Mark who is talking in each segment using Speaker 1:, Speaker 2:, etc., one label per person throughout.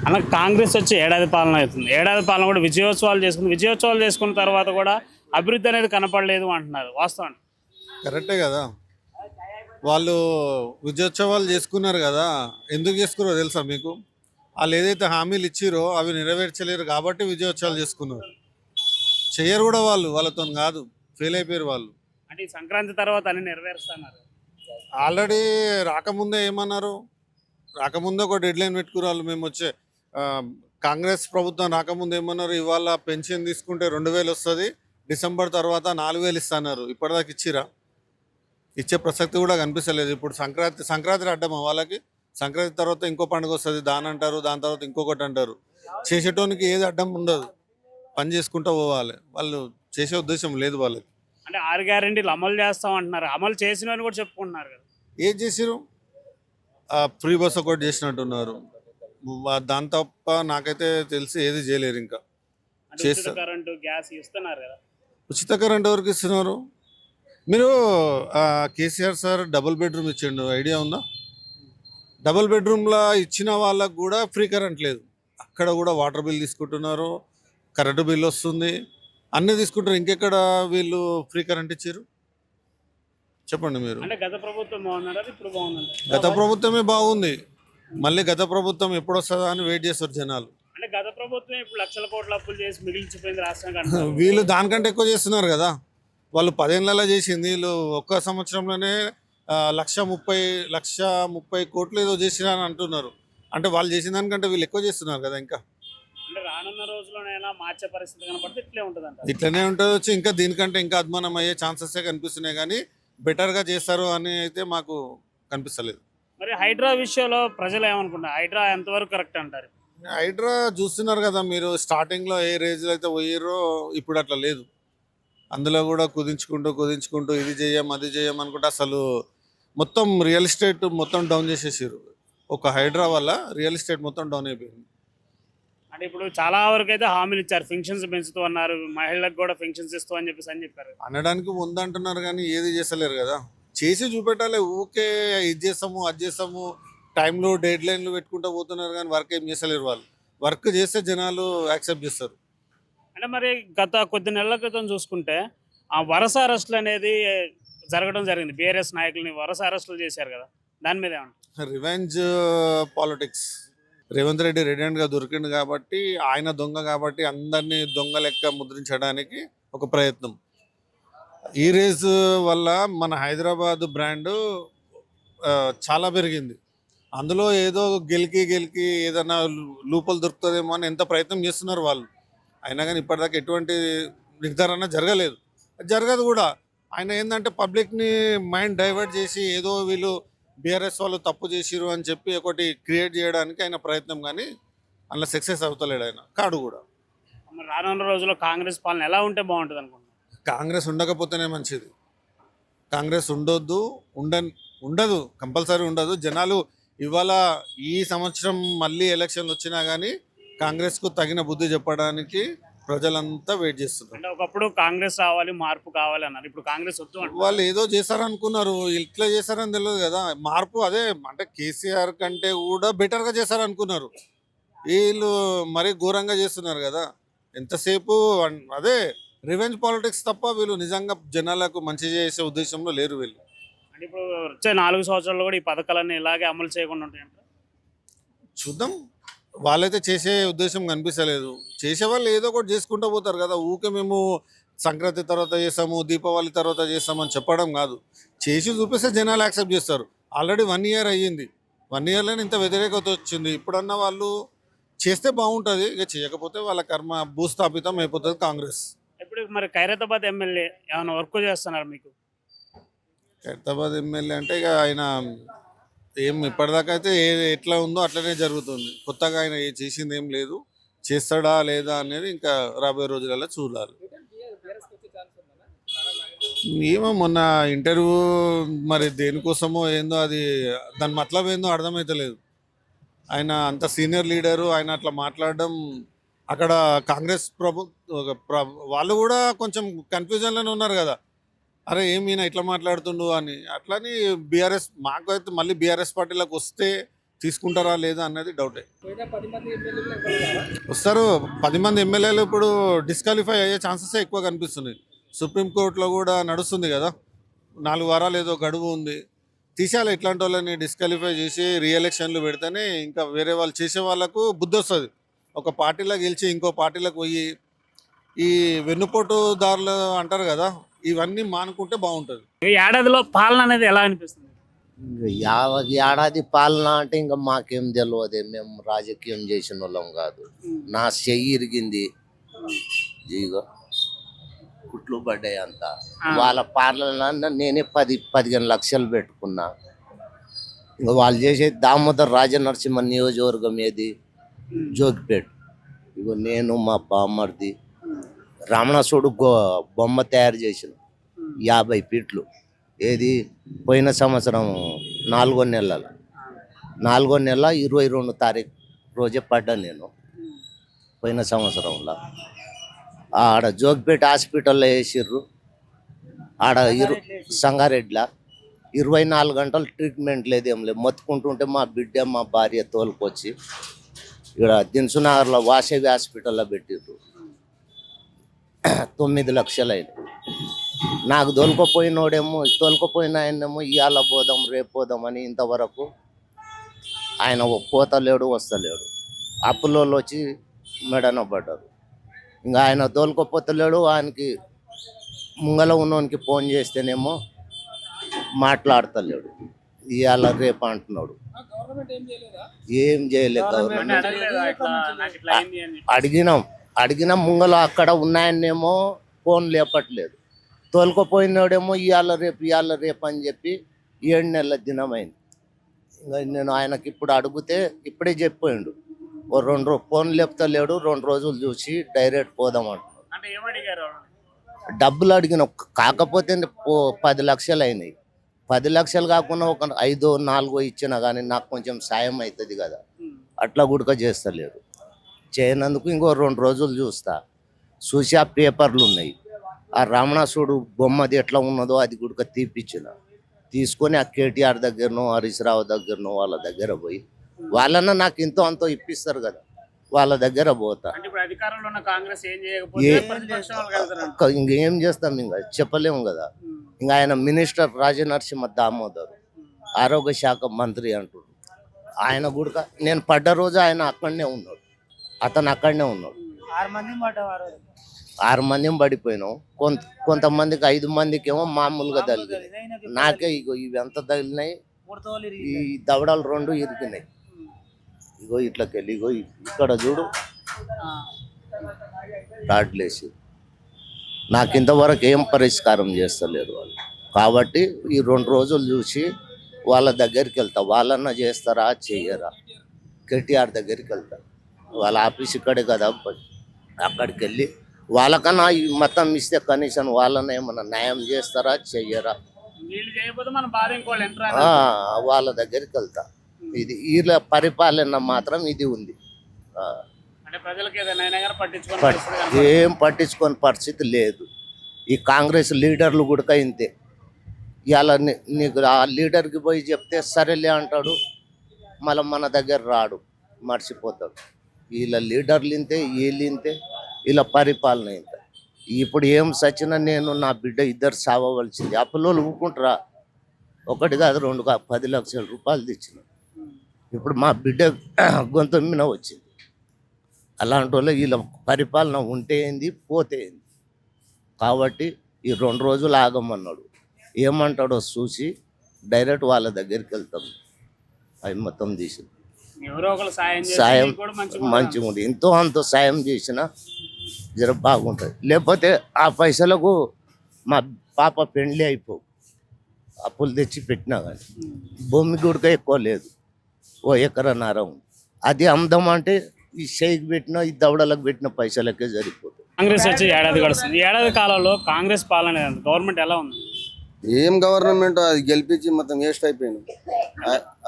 Speaker 1: అలా కాంగ్రెస్ వచ్చి ఏడాది పాలన అవుతుంది. ఏడాది పాలన కూడా విజయోత్సవాలు చేసుకుంది. విజయోత్సవాలు చేసుకున్న తర్వాత కూడా అభివృద్ధి అనేది కనపడలేదు అంటున్నారు. వాస్తవం.
Speaker 2: కరెక్టే కదా. వాళ్ళు విజయోత్సవాలు చేసుకున్నారు కదా, ఎందుకు చేసుకున్నారో తెలుసా మీకు? వాళ్ళు ఏదైతే హామీలు ఇచ్చిరో అవి నెరవేర్చలేరు కాబట్టి విజయోత్సవాలు చేసుకున్నారు. చెయ్యరు కూడా వాళ్ళు, వాళ్ళతో కాదు, ఫెయిల్ అయిపోయారు వాళ్ళు.
Speaker 1: అంటే ఈ సంక్రాంతి తర్వాత అన్ని నెరవేరుస్తున్నారు.
Speaker 2: ఆల్రెడీ రాకముందే ఏమన్నారు? రాకముందే ఒక డెడ్ లైన్ పెట్టుకున్నారు వాళ్ళు. మేము వచ్చే ఆ, కాంగ్రెస్ ప్రభుత్వం రాకముందు ఏమన్నారు? ఇవాళ పెన్షన్ తీసుకుంటే 2000 వస్తుంది, డిసెంబర్ తర్వాత 4000 ఇస్తున్నారు. ఇప్పటిదాకా ఇచ్చిరా? ఇచ్చే ప్రసక్తి కూడా కనిపిస్తలేదు. ఇప్పుడు సంక్రాంతి అడ్డమా వాళ్ళకి? సంక్రాంతి తర్వాత ఇంకో పండుగ వస్తుంది, దాని అంటారు, దాని తర్వాత ఇంకొకటి అంటారు. చేసేటోనికి ఏది అడ్డం ఉండదు, పని చేసుకుంటూ పోవాలి. వాళ్ళు చేసే ఉద్దేశం లేదు వాళ్ళకి.
Speaker 1: అంటే 6 గ్యారెంటీలు అమలు చేస్తాం అంటున్నారు. అమలు చేసిన కూడా చెప్పుకుంటున్నారు కదా.
Speaker 2: ఏం చేసిరు? ఫ్రీ బస్ ఒకటి చేసినట్టున్నారు. దాని తప్ప నాకైతే తెలిసి ఏది చేయలేరు. ఇంకా
Speaker 1: అంటే ఉచిత
Speaker 2: చేస్తారు.
Speaker 1: కరెంటు గ్యాస్ ఇస్తున్నారు కదా.
Speaker 2: ఉచిత కరెంట్ ఎవరికి ఇస్తున్నారు? మీరు కేసీఆర్ సార్ డబుల్ బెడ్రూమ్ ఇచ్చిండు, ఐడియా ఉందా? డబుల్ బెడ్రూమ్లో ఇచ్చిన వాళ్ళకు కూడా ఫ్రీ కరెంట్ లేదు. అక్కడ కూడా వాటర్ బిల్ తీసుకుంటున్నారు, కరెంటు బిల్ వస్తుంది, అన్నీ తీసుకుంటారు. ఇంకెక్కడ వీళ్ళు ఫ్రీ కరెంట్ ఇచ్చారు చెప్పండి మీరు?
Speaker 1: అంటే గత ప్రభుత్వం బాగున్నారు, ఇప్పుడు బాగుందండి.
Speaker 2: గత ప్రభుత్వమే బాగుంది, మళ్ళీ గత ప్రభుత్వం ఎప్పుడు వస్తుందా అని వెయిట్ చేస్తారు జనాలు.
Speaker 1: అంటే గత ప్రభుత్వం ఇప్పుడు లక్షల కోట్ల అప్పులు చేసి మిగిలిచిపోయింది రాష్ట్రానికి అంటున్నారు.
Speaker 2: వీళ్ళు దానికంటే ఎక్కువ చేస్తున్నారు కదా. వాళ్ళు 10 ఏళ్ళలో చేసింది, వీళ్ళు ఒక్క సంవత్సరంలోనే 1,30,30 కోట్లు ఏదో చేసినా అని అంటున్నారు. అంటే వాళ్ళు చేసిన దానికంటే వీళ్ళు ఎక్కువ చేస్తున్నారు కదా. ఇంకా
Speaker 1: అంటే రానున్న రోజుల్లోనైనా మార్చే పరిస్థితి కనపడితే ఇట్లే ఉంటుంది అంట.
Speaker 2: ఇట్లనే ఉంటుంది వచ్చి, ఇంకా దీనికంటే ఇంకా అధ్వానం అయ్యే ఛాన్సెసే కనిపిస్తున్నాయి. కానీ బెటర్గా చేస్తారు అని అయితే మాకు కనిపిస్తలేదు.
Speaker 1: మరి హైడ్రా విషయంలో ప్రజలు ఏమనుకుంటారు? హైడ్రా ఎంతవరకు కరెక్ట్ అంటారు?
Speaker 2: హైడ్రా చూస్తున్నారు కదా మీరు, స్టార్టింగ్లో ఏ రేంజ్లో అయితే పోయారో ఇప్పుడు అట్లా లేదు. అందులో కూడా కుదించుకుంటూ ఇది చేయం అది చేయం అనుకుంటే అసలు మొత్తం రియల్ ఎస్టేట్ మొత్తం డౌన్ చేసేసారు. ఒక హైడ్రా వల్ల రియల్ ఎస్టేట్ మొత్తం డౌన్ అయిపోయింది.
Speaker 1: అంటే ఇప్పుడు చాలా వరకు అయితే హామీలు ఇచ్చారు, పెన్షన్స్ పెంచుతూ అన్నారు, మహిళలకు కూడా పెన్షన్స్ ఇస్తూ అని చెప్పారు.
Speaker 2: అనడానికి ముందంటున్నారు కానీ ఏది చేస్తలేరు కదా. చేసి చూపెట్టాలి. ఊకే ఇది చేస్తాము అది చేస్తాము, టైంలో డెడ్ లైన్లు పెట్టుకుంటూ పోతున్నారు కానీ వర్క్ ఏం చేస్తలేరు వాళ్ళు. వర్క్ చేస్తే జనాలు యాక్సెప్ట్ చేస్తారు.
Speaker 1: అంటే మరి గత కొద్ది నెలల క్రితం చూసుకుంటే ఆ వరుస అరెస్టులు అనేది జరగడం జరిగింది. బీఆర్ఎస్ నాయకులని వరుస అరెస్టులు చేశారు కదా, దాని మీద ఏమంటారు?
Speaker 2: Revenge politics. రేవంత్ రెడ్డి రెడెంట్గా దొరికిండు కాబట్టి, ఆయన దొంగ కాబట్టి అందరినీ దొంగ లెక్క ముద్రించడానికి ఒక ప్రయత్నం. ఈ రేస్ వల్ల మన హైదరాబాద్ బ్రాండు చాలా పెరిగింది. అందులో ఏదో గెలికి ఏదైనా లూపలు దొరుకుతుందేమో అని ఎంత ప్రయత్నం చేస్తున్నారు వాళ్ళు. అయినా కానీ ఇప్పటిదాకా ఎటువంటి నిర్ధారణ జరగదు కూడా. ఆయన ఏంటంటే పబ్లిక్ని మైండ్ డైవర్ట్ చేసి ఏదో వీళ్ళు బీఆర్ఎస్ వాళ్ళు తప్పు చేసిరు అని చెప్పి ఒకటి క్రియేట్ చేయడానికి ఆయన ప్రయత్నం, కానీ అందులో సక్సెస్ అవుతలేడు ఆయన కాడు కూడా.
Speaker 1: మరి రానున్న రోజుల్లో కాంగ్రెస్ పాలన ఎలా ఉంటే బాగుంటుంది అనుకుంటున్నారు?
Speaker 2: కాంగ్రెస్ ఉండకపోతేనే మంచిది. కాంగ్రెస్ ఉండదు, కంపల్సరీ ఉండదు. జనాలు ఇవాళ ఈ సంవత్సరం మళ్ళీ ఎలక్షన్లు వచ్చినా కానీ కాంగ్రెస్కు తగిన బుద్ధి చెప్పడానికి ప్రజలంతా వెయిట్ చేస్తున్నారు.
Speaker 1: అంటే ఒకప్పుడు కాంగ్రెస్ రావాలి, మార్పు కావాలి అన్నారు, ఇప్పుడు కాంగ్రెస్ వద్దు అంటారు.
Speaker 2: వాళ్ళు ఏదో చేశారనుకున్నారు, ఇట్లా చేశారని తెలియదు కదా. మార్పు అదే, అంటే కేసీఆర్ కంటే కూడా బెటర్గా చేశారనుకున్నారు. వీళ్ళు మరీ ఘోరంగా చేస్తున్నారు కదా. ఎంతసేపు అదే రివెంజ్ పాలిటిక్స్ తప్ప వీళ్ళు నిజంగా జనాలకు మంచి చేసే ఉద్దేశంలో లేరు వీళ్ళు.
Speaker 1: అంటే ఇప్పుడు వచ్చే 4 సంవత్సరాల్లో కూడా ఈ పథకాలన్నీ ఇలాగే అమలు చేయకుండా ఉంటాయంట.
Speaker 2: చూద్దాం. వాళ్ళైతే చేసే ఉద్దేశం కనిపిస్తలేదు. చేసేవాళ్ళు ఏదో ఒకటి చేసుకుంటూ పోతారు కదా. ఊకే మేము సంక్రాంతి తర్వాత చేస్తాము, దీపావళి తర్వాత చేస్తామని చెప్పడం కాదు. చేసి చూపిస్తే జనాలు యాక్సెప్ట్ చేస్తారు. ఆల్రెడీ 1 ఇయర్ అయ్యింది. 1 ఇయర్లోనే ఇంత వ్యతిరేకత వచ్చింది. ఇప్పుడన్నా వాళ్ళు చేస్తే బాగుంటుంది. ఇక చేయకపోతే వాళ్ళ కర్మ భూస్థాపితం అయిపోతుంది కాంగ్రెస్.
Speaker 1: ఇప్పుడు మరి ఖైరతాబాద్ ఎమ్మెల్యే ఏమైనా వర్క్ చేస్తున్నారు మీకు?
Speaker 2: ఖైరతాబాద్ ఎమ్మెల్యే అంటే ఇక ఆయన ఏం ఇప్పటిదాకా అయితే ఎట్లా ఉందో అట్లనే జరుగుతుంది. కొత్తగా ఆయన చేసింది ఏం లేదు. చేస్తాడా లేదా అనేది ఇంకా రాబోయే రోజులలో చూడాలి. ఏమో మొన్న ఇంటర్వ్యూ మరి దేనికోసమో ఏందో, అది దాని మతలబ్ ఏందో అర్థమవుతలేదు. ఆయన అంత సీనియర్ లీడరు, ఆయన అట్లా మాట్లాడడం అక్కడ కాంగ్రెస్ వాళ్ళు కూడా కొంచెం కన్ఫ్యూజన్లోనే ఉన్నారు కదా. అరే ఏమైనా ఇట్లా మాట్లాడుతుండు అని. అట్లని బీఆర్ఎస్ మాకు అయితే మళ్ళీ బీఆర్ఎస్ పార్టీలోకి వస్తే తీసుకుంటారా లేదా అన్నది డౌటే. వస్తారు 10 మంది ఎమ్మెల్యేలు ఇప్పుడు డిస్క్వాలిఫై అయ్యే ఛాన్సెస్ ఎక్కువ కనిపిస్తున్నాయి. సుప్రీంకోర్టులో కూడా నడుస్తుంది కదా, 4 వారాలు ఏదో గడువు ఉంది. తీసేయాలి ఇట్లాంటి వాళ్ళని, డిస్క్వాలిఫై చేసి రీఎలక్షన్లు పెడితేనే ఇంకా వేరే వాళ్ళు చేసే వాళ్ళకు బుద్ధి వస్తుంది. ఒక పార్టీలో గెలిచి ఇంకో పార్టీలకు పోయి ఈ వెన్నుపోటుదారులు అంటారు కదా, ఇవన్నీ మానుకుంటే బాగుంటుంది.
Speaker 1: ఈ ఏడాదిలో పాలన అనేది ఎలా అనిపిస్తుంది?
Speaker 3: ఏడాది పాలన అంటే ఇంకా మాకేం తెలియదు, మేము రాజకీయం చేసిన వాళ్ళం కాదు. నా చెయ్యి ఇరిగింది, ఇగో కుట్లు పడ్డాయి అంతా. వాళ్ళ పాలన నేనే 10-15 లక్షలు పెట్టుకున్నా. ఇంకా వాళ్ళు చేసే దామోదర్ రాజనరసింహ నియోజకవర్గం ఏది, జోగిపేట. ఇగో నేను మా బామ్మర్ది రావణాసుడు బొమ్మ తయారు చేసిన 50 ఫీట్లు. ఏది పోయిన సంవత్సరం 4వ నెల 22వ తారీఖు రోజే పడ్డా నేను. పోయిన సంవత్సరంలో ఆడ జోగిపేట హాస్పిటల్లో వేసిర్రు. ఆడ సంగారెడ్డిలో 24 గంటలు ట్రీట్మెంట్ లేదు, ఏం లేదు. మొత్తుకుంటుంటే మా బిడ్డ మా భార్య తోలుకొచ్చి ఇక్కడ దిన్సునగర్లో వాసవి హాస్పిటల్లో పెట్టిర్రు. 9 లక్షలు అయినాయి. నాకు తోలుకపోయిన ఆయనేమో ఇవాళ పోదాం రేపు పోదాం అని ఇంతవరకు ఆయన పోతలేడు వస్తలేడు. అప్పులో వచ్చి మెడన పడ్డారు. ఇంకా ఆయన తోలుకపోతలేడు. ఆయనకి ముంగల ఉన్నోనికి ఫోన్ చేస్తేనేమో మాట్లాడతలేడు. ఇవాళ రేపు అంటున్నాడు. ఏం చేయలేదు గవర్నమెంట్. అడిగినాం ముంగల అక్కడ ఉన్నాయనేమో ఫోన్ లేపట్లేదు. తోలుకపోయినాడేమో ఇవాళ రేపు అని చెప్పి 7 నెలల దినమైంది. ఇంకా నేను ఆయనకి ఇప్పుడు అడిగితే ఇప్పుడే చెప్పిపోయిండు, ఓ 2 ఫోన్ లేపుతలేడు, 2 రోజులు చూసి డైరెక్ట్ పోదాం అంటున్నాడు. డబ్బులు అడిగిన, కాకపోతే 10 లక్షలు అయినాయి. 10 లక్షలు కాకుండా ఒక 5-4 ఇచ్చినా కానీ నాకు కొంచెం సాయం అవుతుంది కదా, అట్లా గుడక చేస్తలేరు. చేయనందుకు ఇంకో 2 రోజులు చూసి ఆ పేపర్లు ఉన్నాయి, ఆ రావణాసుడు బొమ్మది ఎట్లా ఉన్నదో అది గుడక తీసుకొని ఆ కేటీఆర్ దగ్గరనో హరీష్ రావు దగ్గరనో వాళ్ళ దగ్గర పోయి వాళ్ళన్న నాకు ఇంతో అంతో ఇప్పిస్తారు కదా, వాళ్ళ దగ్గర పోతా. ఇంకేం చేస్తాం, ఇంకా చెప్పలేము కదా. ఇంకా ఆయన మినిస్టర్ రాజనరసింహ దామోదర్ ఆరోగ్య శాఖ మంత్రి అంటుడు. ఆయన గుడక నేను పడ్డ రోజు ఆయన అక్కడనే ఉన్నాడు, అతను అక్కడనే ఉన్నాడు. 6 మందిని పడిపోయినాం. కొంతమందికి 5 మందికి ఏమో మామూలుగా తగిలినాయి. నాకే ఇగో ఇవి ఎంత తగిలినాయి, ఈ దవడలు 2 ఇరిగినాయి. ఇగో ఇట్లకెళ్ళి ఇగో ఇక్కడ చూడు రాడ్లేసి. నాకు ఇంతవరకు ఏం పరిష్కారం చేస్తలేరు వాళ్ళు. కాబట్టి ఈ 2 రోజులు చూసి వాళ్ళ దగ్గరికి వెళ్తా. వాళ్ళన్నా చేస్తారా చెయ్యరా, కేటీఆర్ దగ్గరికి వెళ్తా. వాళ్ళ ఆఫీస్ ఇక్కడే కదా, అక్కడికి వెళ్ళి వాళ్ళకన్నా ఈ మొత్తం ఇస్తే కనీసం వాళ్ళని ఏమన్నా న్యాయం చేస్తారా చెయ్యరా, వాళ్ళ దగ్గరికి వెళ్తా. ఇది వీళ్ళ పరిపాలన మాత్రం ఇది ఉంది. ఏం పట్టించుకోని పరిస్థితి లేదు. ఈ కాంగ్రెస్ లీడర్లు కూడా ఇంతే. ఇవాళ నీకు ఆ లీడర్కి పోయి చెప్తే సరేలే అంటాడు, మళ్ళీ మన దగ్గర రాడు, మర్చిపోతాడు. వీళ్ళ లీడర్లు ఇంతే, వీళ్ళు ఇంతే, వీళ్ళ పరిపాలన ఇంత. ఇప్పుడు ఏం సచ్చినా నేను నా బిడ్డ 2 సావవలసింది. అప్పులో ఊరుకుంటారా, 1 కాదు 2 కాదు 10 లక్షల రూపాయలు తెచ్చిన. ఇప్పుడు మా బిడ్డ గొంతు మీద వచ్చింది. అలాంటి వాళ్ళు వీళ్ళ పరిపాలన ఉంటే ఏంది పోతే ఏంది. కాబట్టి ఈ 2 రోజులు ఆగమన్నాడు. ఏమంటాడో చూసి డైరెక్ట్ వాళ్ళ దగ్గరికి వెళ్తాం. అవి మొత్తం తీసి సాయం మంచిగా ఉంది. ఎంతో అంత సాయం చేసినా జర బాగుంటుంది. లేకపోతే ఆ పైసలకు మా పాప పెండ్లి అయిపో, అప్పులు తెచ్చి పెట్టినా కానీ. భూమి గుడక ఎక్కువ లేదు, 1 ఎకరన్నర ఉంది. అది అమ్ముదాం అంటే ఈ షేక్ పెట్టిన ఈ దవడలకు పెట్టిన పైసలకే సరిపోతుంది.
Speaker 1: కాంగ్రెస్ వచ్చి ఏడాది గడుస్తుంది. ఏడాది కాలంలో కాంగ్రెస్ పాలన గవర్నమెంట్ ఎలా ఉంది?
Speaker 4: ఏం గవర్నమెంట్, అది గెలిపించి మొత్తం వేస్ట్ అయిపోయింది.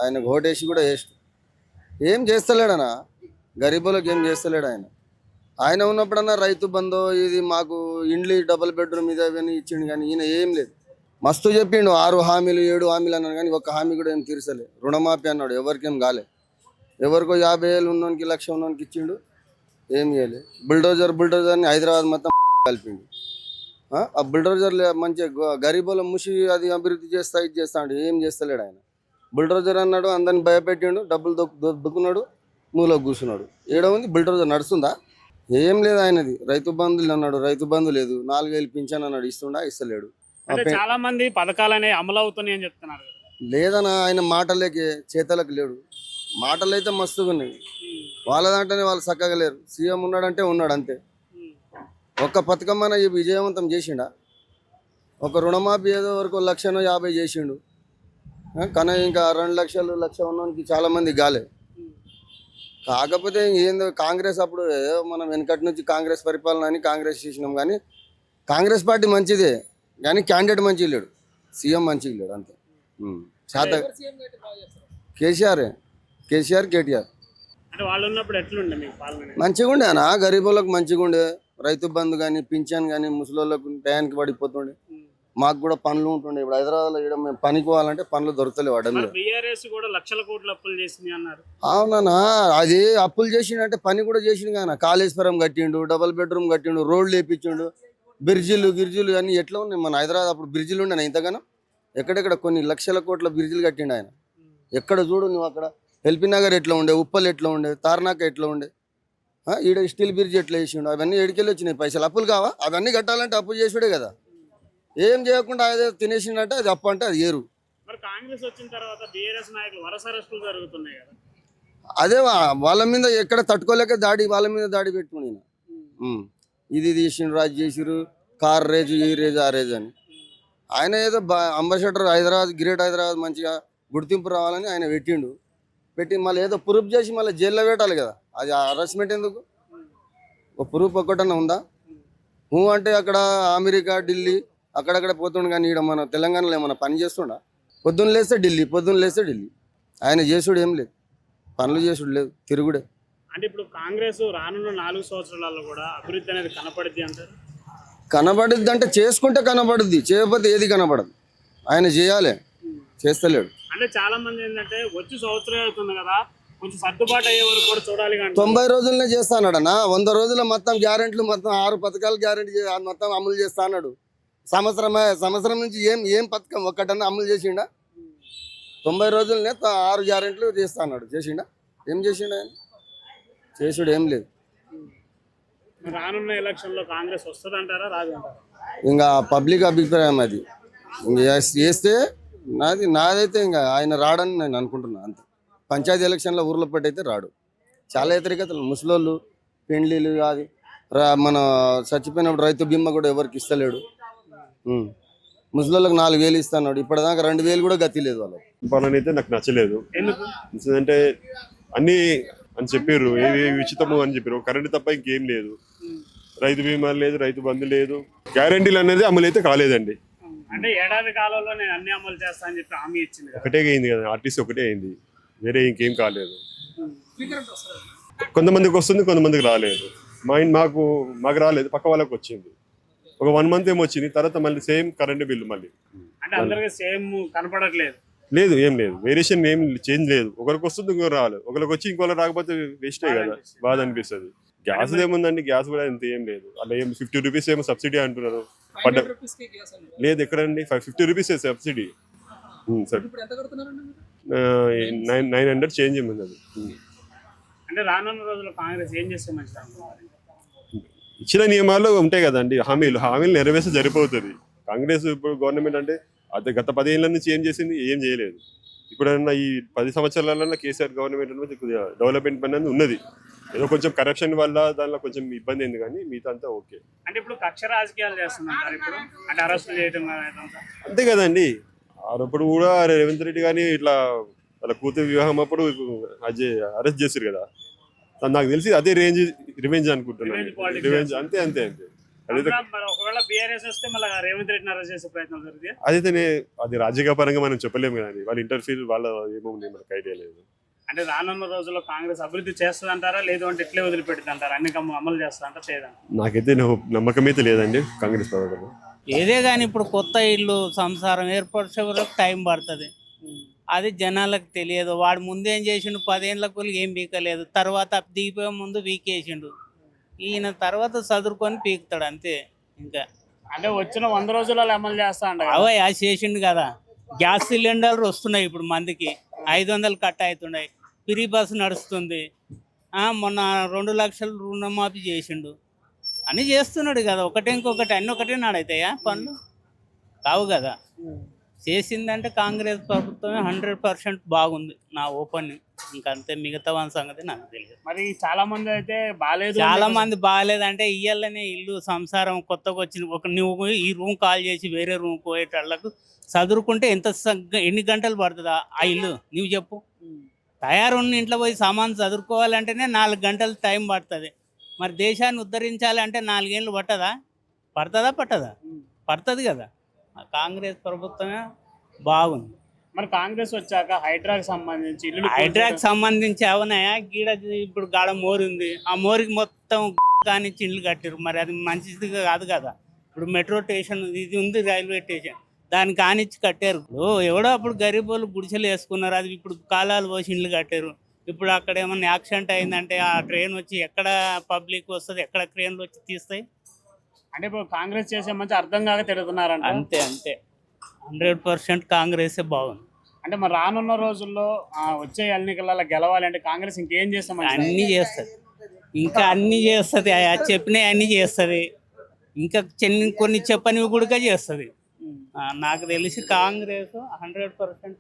Speaker 4: ఆయన ఓటేసి కూడా వేస్ట్. ఏం చేస్తలేడనా, గరీబులకు ఏం చేస్తలేడు ఆయన. ఆయన ఉన్నప్పుడన్నా రైతు బంధు ఇది మాకు ఇండ్లు డబుల్ బెడ్రూమ్ ఇది అవన్నీ ఇచ్చిండు, కానీ ఈయన ఏం లేదు. మస్తు చెప్పిండు 6 హామీలు 7 హామీలు అన్నాడు, కానీ ఒక్క హామీ కూడా ఏం తీర్చలే. రుణమాఫీ అన్నాడు, ఎవరికేం కాలే. ఎవరికో 50,000 ఉన్నోనికి 1,00,000 ఉన్నోనికి ఇచ్చిండు, ఏం చేయలే. బుల్డోజర్ని హైదరాబాద్ మొత్తం కలిపిండు. ఆ బుల్డోజర్ మంచిగా గరీబుల ముసి అది అభివృద్ధి చేస్తా ఇది చేస్తా అంటే ఏం చేస్తలేడు ఆయన. బుల్డోజర్ అన్నాడు, అందరిని భయపెట్టిండు, డబ్బులు దొక్కున్నాడు, మూలకు కూర్చున్నాడు. ఏడ ఉంది బుల్డోజర్ నడుస్తుందా? ఏం లేదు ఆయనది. రైతు బంధులు అన్నాడు, రైతు బంధు లేదు. 4,000 పింఛన్ అన్నాడు, ఇస్తుండా? ఇస్తలేడు.
Speaker 1: అంటే చాలా మంది పథకాలనే అమలు అవుతున్నాయి అని చెప్తున్నారు కదా.
Speaker 4: లేదన్నా, ఆయన మాటలకి చేతలకు లేడు. మాటలు అయితే మస్తుగా ఉన్నాయి, వాళ్ళ దాంట్లోనే వాళ్ళు చక్కగా లేరు. సీఎం ఉన్నాడంటే ఉన్నాడు అంతే. ఒక్క పథకం అన్న విజయవంతం చేసిండా? ఒక రుణమాఫీ ఏదో వరకు 1,50,000 చేసిండు, కానీ ఇంకా 2 లక్షలు 1,00,000 ఉన్నోనికి చాలా మంది గాలే. కాకపోతే ఏందో కాంగ్రెస్ అప్పుడు ఏదో మనం వెనకటి నుంచి కాంగ్రెస్ పరిపాలన అని కాంగ్రెస్ చేసినాం, కానీ కాంగ్రెస్ పార్టీ మంచిదే, కానీ క్యాండిడేట్ మంచిగా లేడు, సీఎం మంచిగా లేడు అంతే. శాత కేసీఆర్ కేటీఆర్
Speaker 1: అంటే వాళ్ళు ఉన్నప్పుడు ఎట్లుండే మీకు పాలన?
Speaker 4: మంచిగా ఉండే అన్న, గరీబులకు మంచిగా ఉండే. రైతు బంధు కానీ పింఛన్ కానీ ముసలోళ్ళకు టయానికి పడిపోతుండే. మాకు కూడా పనులు ఉంటుండే. ఇప్పుడు హైదరాబాద్లో ఇక్కడ మేము పనికి పోవాలంటే పనులు దొరకలేవు అడవిలో.
Speaker 1: బీఆర్ఎస్ కూడా లక్షల కోట్ల అప్పులు చేసింది అన్నారు.
Speaker 4: అవునన్నా, అది అప్పులు చేసిండంటే పని కూడా చేసిండు కానీ కాళేశ్వరం కట్టిండు, డబుల్ బెడ్రూమ్ కట్టిండు, రోడ్లు వేపించిండు, గిరిజీలు అన్నీ ఎట్లా ఉన్నాయి మన హైదరాబాద్. అప్పుడు బ్రిడ్జిలు ఉండే ఇంతగానో, ఎక్కడెక్కడ కొన్ని లక్షల కోట్ల బ్రిడ్జిలు కట్టిండు ఆయన. ఎక్కడ చూడు నువ్వు, అక్కడ ఎల్పీ నగర్ ఎట్లా ఉండే, ఉప్పల్ ఎట్లా ఉండే, తార్నాక ఎట్లా ఉండే, ఈడ స్టీల్ బ్రిడ్జ్ ఎట్లా చేసిండు, అవన్నీ ఎడికెళ్ళి వచ్చినాయి పైసలు. అప్పులు కావా? అవన్నీ కట్టాలంటే అప్పు చేసుడే కదా. ఏం చేయకుండా అదే తినేసిండంటే అది అప్పు అంటే అది ఏరు.
Speaker 1: మరి కాంగ్రెస్ వచ్చిన తర్వాత బీఆర్ఎస్ నాయకులు వరుస అరెస్టులు జరుగుతున్నాయి కదా.
Speaker 4: అదే వాళ్ళ మీద ఎక్కడ తట్టుకోలేక వాళ్ళ మీద దాడి పెట్టుకుని ఇది చేసిండ్రు, అది చేసిరు, కార్ రేజు, ఈ రేజు, ఆ రేజు అని. ఆయన ఏదో అంబాసిడర్ హైదరాబాద్, గ్రేట్ హైదరాబాద్ మంచిగా గుర్తింపు రావాలని ఆయన పెట్టి మళ్ళీ ఏదో ప్రూఫ్ చేసి మళ్ళీ జైల్లో పెట్టాలి కదా. అది హరాస్మెంట్ ఎందుకు? ఒక ప్రూఫ్ ఒక్కటన్నా ఉందా? అంటే అక్కడ అమెరికా, ఢిల్లీ అక్కడక్కడ పోతుండు, కానీ ఇక్కడ మన తెలంగాణలో ఏమన్నా పని చేస్తుండా? పొద్దున్న లేస్తే ఢిల్లీ. ఆయన చేసుడు ఏం లేదు, పనులు చేసుడు లేదు, తిరుగుడే.
Speaker 1: అంటే ఇప్పుడు కాంగ్రెస్ రానున్న 4 సంవత్సరాలలో కూడా అభివృద్ధి అనేది కనపడుద్ది అంటారు?
Speaker 4: కనబడుద్ది అంటే చేసుకుంటే కనబడుద్ది, చేయకపోతే ఏది కనబడదు. ఆయన చేయాలి, చేస్తలేడు.
Speaker 1: అంటే చాలా మంది ఏంటంటే వచ్చి సంవత్సరం అవుతుంది కదా, కొంచెం సర్దుబాటు అయ్యే వరకు కూడా చూడాలి.
Speaker 4: 90 రోజులనే చేస్తా అన్నాడన్నా. 100 రోజుల మొత్తం గ్యారెంట్లు, మొత్తం 6 పథకాలు గ్యారెంటీ మొత్తం అమలు చేస్తా అన్నాడు. సంవత్సరం నుంచి ఏం పథకం ఒక్కటన్నా అమలు చేసిండా? 90 రోజులనే 6 గ్యారెంట్లు చేస్తా అన్నాడు. చేసిండా? ఏం చేసిండా ఆయన? చేసుడు ఏం లేదు.
Speaker 1: రానున్న ఎలక్షన్లో కాంగ్రెస్ వస్తుంది అంటారా, రాదు అంటారా?
Speaker 4: ఇంకా పబ్లిక్ అభిప్రాయం అది. చేస్తే నాదైతే ఇంకా ఆయన రాడని నేను అనుకుంటున్నాను అంతే. పంచాయతీ ఎలక్షన్లో ఊర్లో పెట్టయితే రాడు. చాలా వ్యతిరేకతలు, ముసలోళ్ళు, పెండ్లీలు, అది మన చచ్చిపోయినప్పుడు రైతు బీమా కూడా ఎవరికి ఇస్తలేడు. ముసలోళ్ళకి 4,000 ఇస్తున్నాడు, ఇప్పటిదాకా 2,000 కూడా గతి లేదు వాళ్ళకి.
Speaker 5: పాలన అయితే నాకు నచ్చలేదు. ఎందుకంటే అన్ని అని చెప్పారు, ఏవి ఉచితము అని చెప్పారు. కరెంట్ తప్ప ఇంకేం లేదు. రైతు బీమా లేదు, రైతు బంధు లేదు, గ్యారంటీలు అనేది అమలు అయితే కాలేదండి.
Speaker 1: అంటే ఏడాది కాలంలో నేను అన్ని అమలు చేస్తా అని చెప్పి హామీ ఇచ్చింది.
Speaker 5: ఒకటే అయింది కదా, ఆర్టీసీ ఒకటే అయింది, వేరే ఇంకేం కాలేదు. కొంతమందికి వస్తుంది, కొంతమందికి రాలేదు. మాకు రాలేదు, పక్క వాళ్ళకి వచ్చింది. ఒక 1 మంత్ ఏమో వచ్చింది, తర్వాత మళ్ళీ సేమ్ కరెంట్ బిల్లు మళ్ళీ.
Speaker 1: అంటే అందరికీ సేమ్ కనపడట్లేదు.
Speaker 5: లేదు, ఏం లేదు, వేరియేషన్ ఏం చేంజ్ లేదు. ఒకరికి వస్తుంది, ఇంకొకరు రాలేదు. ఒకరికి వచ్చి ఇంకోళ్ళు రాకపోతే వేస్టే కదా, బాధ అనిపిస్తుంది. గ్యాస్ ఏముందండి, గ్యాస్ కూడా ఇంత ఏం లేదు. అలా ఏం 50 రూపీస్ ఏమో సబ్సిడీ అంటున్నారు. లేదు ఎక్కడండి, 50 రూపీస్ సబ్సిడీ. సార్ 900 చేంజ్ ఏమైంది అది.
Speaker 1: అంటే రానున్న రోజుల్లో కాంగ్రెస్ ఏం చేస్తే మంచిది అనుకుంటున్నారు?
Speaker 5: ఇచ్చిన నియమాలు ఉంటాయి కదండి, హామీలు నెరవేర్చే సరిపోతుంది. కాంగ్రెస్ ఇప్పుడు గవర్నమెంట్ అంటే అది గత 10 ఏళ్ళ నుంచి ఏం చేసింది, ఏం చేయలేదు. ఇప్పుడన్నా ఈ 10 సంవత్సరాలలో కేసీఆర్ గవర్నమెంట్ అనేది డెవలప్మెంట్ పని అనేది ఉన్నది. ఏదో కొంచెం కరప్షన్ వల్ల దానిలో కొంచెం ఇబ్బంది అయింది, కానీ మిగతా అంతా ఓకే.
Speaker 1: అంటే ఇప్పుడు కక్ష రాజకీయాలు చేస్తున్నారు ఇప్పుడు, అంటే అరెస్ట్ చేయడం
Speaker 5: అంతే కదండి. అప్పుడు కూడా రేవంత్ రెడ్డి కానీ ఇట్లా వాళ్ళ కూతురు వివాహం అప్పుడు అరెస్ట్ చేశారు కదా. నాకు తెలిసి అదే రివెంజ్ అనుకుంటున్నాను. రివెంజ్ అంతే.
Speaker 1: ఒకవేళ బీఆర్ఎస్ వస్తే మళ్ళీ రేవంత్ రెడ్డిని అరెస్ట్ చేసే ప్రయత్నం జరుగుతుంది.
Speaker 5: అదైతే అది రాజకీయ పరంగా మనం చెప్పలేము కదండి, వాళ్ళ ఇంటర్ఫీర్ వాళ్ళ ఏమో మనకు ఐడియా లేదు.
Speaker 1: అంటే రానున్న రోజుల్లో కాంగ్రెస్ అభివృద్ధి చేస్తుంది అంటారా, లేదు అంటే ఇట్లే వదిలిపెడుతుంది అంటారా, అన్ని అమలు చేస్తారంటారా, చేయదంటారా?
Speaker 5: నాకైతే నమ్మకం అయితే లేదండి కాంగ్రెస్ ప్రభుత్వం.
Speaker 6: ఏదే కానీ ఇప్పుడు కొత్త ఇల్లు సంసారం ఏర్పరిచే వరకు టైం పడుతుంది. అది జనాలకు తెలియదు. వాడు ముందేం చేసిండు, 10 ఏళ్ళ కూలి ఏం పీకలేదు, తర్వాత దిగిపోయే ముందు పీకేసిండు. ఈయన తర్వాత చదువుకొని పీకుతాడు అంతే. ఇంకా
Speaker 1: అంటే వచ్చిన 100 రోజులలో అమలు చేస్తా అంట కదా.
Speaker 6: అవే అది చేసిండు కదా. గ్యాస్ సిలిండర్లు వస్తున్నాయి ఇప్పుడు మందికి, 500 కట్ అవుతున్నాయి. ఫ్రీ బస్సు నడుస్తుంది. మొన్న 2 లక్షలు రుణమాఫీ చేసిండు. అన్నీ చేస్తున్నాడు కదా. ఒకటే ఇంకొకటి అన్నీ ఒకటే నాడైతాయా పనులు? కావు కదా. చేసిందంటే కాంగ్రెస్ ప్రభుత్వమే 100% బాగుంది నా ఓపెనింగ్. ఇంకంతే, మిగతా వాళ్ళ సంగతి నాకు తెలియదు.
Speaker 1: మరి చాలా మంది అయితే బాగాలేదు
Speaker 6: చాలా మంది బాగాలేదంటే ఇయ్యాలనే ఇల్లు సంసారం కొత్తగా వచ్చింది. నువ్వు ఈ రూమ్ కాల్ చేసి వేరే రూమ్ పోయేటళ్ళకు చదువుకుంటే ఎన్ని గంటలు పడుతుందా ఆ ఇల్లు నువ్వు చెప్పు. తయారున్న ఇంట్లో పోయి సామాన్ చదువుకోవాలంటేనే 4 గంటలు టైం పడుతుంది. మరి దేశాన్ని ఉద్ధరించాలంటే 4 ఏళ్ళు పట్టదా? పట్టదా? పడుతుంది కదా. కాంగ్రెస్ ప్రభుత్వమే బాగుంది.
Speaker 1: మరి కాంగ్రెస్ వచ్చాక హైడ్రాకి సంబంధించి ఇల్లు
Speaker 6: హైడ్రాకి సంబంధించి అవునాయా? గీడ ఇప్పుడు గాడ మోరు ఉంది, ఆ మోరికి మొత్తం కానిచ్చి ఇల్లు కట్టారు. మరి అది మంచిది కాదు కదా. ఇప్పుడు మెట్రో స్టేషన్ ఇది ఉంది, రైల్వే స్టేషన్, దాన్ని కానిచ్చి కట్టారు. ఇప్పుడు ఎవడో అప్పుడు గరీబ్ వాళ్ళు గుడిసెలు వేసుకున్నారు, అది ఇప్పుడు కాలాలు పోసి ఇల్లు కట్టారు. ఇప్పుడు అక్కడ ఏమన్నా యాక్సిడెంట్ అయిందంటే ఆ ట్రైన్ వచ్చి ఎక్కడ పబ్లిక్ వస్తుంది, ఎక్కడ ట్రైన్లు వచ్చి తీస్తాయి?
Speaker 1: అంటే ఇప్పుడు కాంగ్రెస్ చేసే మంచి అర్థం కాక తిడుతున్నారంట.
Speaker 6: అంతే 100% కాంగ్రెసే బాగుంది.
Speaker 1: అంటే మరి రానున్న రోజుల్లో వచ్చే ఎన్నికలలో గెలవాలంటే కాంగ్రెస్ ఇంకేం చేస్తాం?
Speaker 6: అన్నీ చేస్తుంది, ఇంకా అన్నీ చేస్తుంది. చెప్పినవి అన్నీ చేస్తుంది. ఇంకా కొన్ని చెప్పనివి కూడా చేస్తుంది. నాకు తెలిసి కాంగ్రెస్ 100%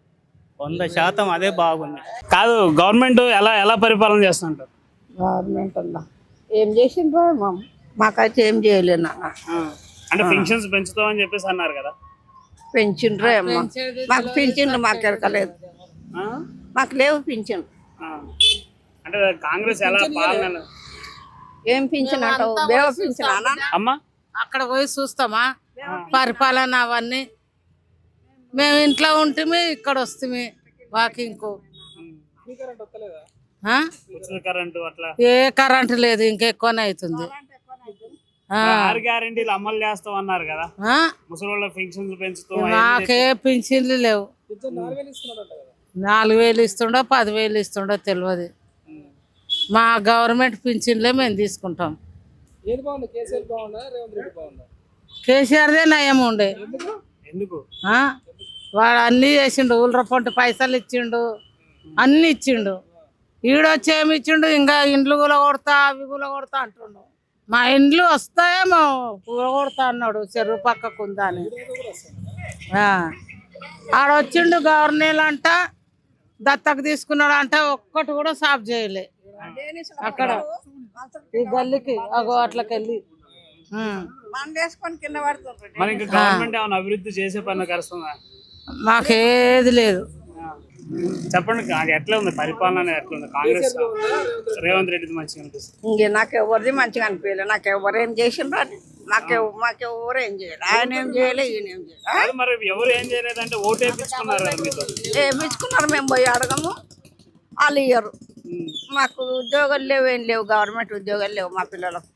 Speaker 6: 100% అదే బాగుంది.
Speaker 1: కాదు, గవర్నమెంట్ ఎలా పరిపాలన చేస్తుంటారు?
Speaker 7: గవర్నమెంట్ వల్ల ఏం చేసిండ్రో మాకైతే ఏం చేయలేదు నాన్న.
Speaker 1: అంటే పెన్షన్స్ పెంచుతామని చెప్పేసి అన్నారు కదా.
Speaker 7: పెంచిండ్రో ఏమో, మాకు పింఛన్లు మాకు ఎరకలేదు, మాకు లేవు పింఛన్లు.
Speaker 1: అంటే కాంగ్రెస్ ఎలా పాలన?
Speaker 7: ఏం పింఛన్ అంటావు? బేవ పింఛన్
Speaker 1: అమ్మా.
Speaker 8: అక్కడ పోయి చూస్తామా పరిపాలన అవన్నీ? మేము ఇంట్లో ఉంటే ఇక్కడ వస్తే వాకింగ్
Speaker 1: కరెంటు అట్లా
Speaker 8: ఏ కరెంటు లేదు, ఇంకెక్కువనే అవుతుంది.
Speaker 1: 6 గ్యారెంటీలు అమలు చేస్తాం అన్నారు కదా. ముసలి వాళ్ళ పెన్షన్లు పెంచుతాం.
Speaker 8: మాకే పింఛన్లు లేవు. 4,000 ఇస్తుండో 10,000 ఇస్తుండో తెలియదు. మా గవర్నమెంట్ పింఛన్లే మేము తీసుకుంటాం. కేసీఆర్దే నయం ఉండే.
Speaker 1: ఎందుకు?
Speaker 8: వాడు అన్నీ చేసిండు, ఊళ్ళ పొంటి పైసలు ఇచ్చిండు, అన్ని ఇచ్చిండు. ఈడొచ్చి ఏమి ఇచ్చిండు, ఇంకా ఇండ్లు కూలగొడతా అవి కూలగొడతా అంటుండు. మా ఇండ్లు వస్తాయేమో కూలగొడతా అన్నాడు, చెరువు పక్కకు ఉందని. ఆడొచ్చిండు గవర్నర్ అంట, దత్తకు తీసుకున్నాడు అంట, ఒక్కటి కూడా సాఫ్ చేయలే. అక్కడ ఈ గల్లీకి అగో అట్లకెళ్ళి
Speaker 1: మరి ఇంకా గవర్నమెంట్ ఏమైనా అభివృద్ధి చేసే పని కలుస్తుందా?
Speaker 8: మాకేది లేదు.
Speaker 1: చెప్పండి, అది ఎట్లా ఉంది పరిపాలన? ఎట్లా ఉంది కాంగ్రెస్ రేవంత్ రెడ్డిది మంచిగా అనిపిస్తుంది?
Speaker 7: ఇంకే నాకు ఎవరిది మంచిగా అనిపించలేదు. నాకు ఎవరు ఏం చేసిండ్రు అని మాకెవరు ఏం చేయలేదు. ఆయన ఏం చేయలే, ఈయన ఏం చేయలేదు.
Speaker 1: మరి ఎవరు ఏం చేయలేదంటే ఓటు వేయించుకున్నారు కదా మీతో?
Speaker 7: వేయించుకున్నారు, మేము పోయి అడగము, వాళ్ళు ఇయ్యరు. మాకు ఉద్యోగాలు లేవు, ఏం లేవు, గవర్నమెంట్ ఉద్యోగాలు లేవు మా పిల్లలకు.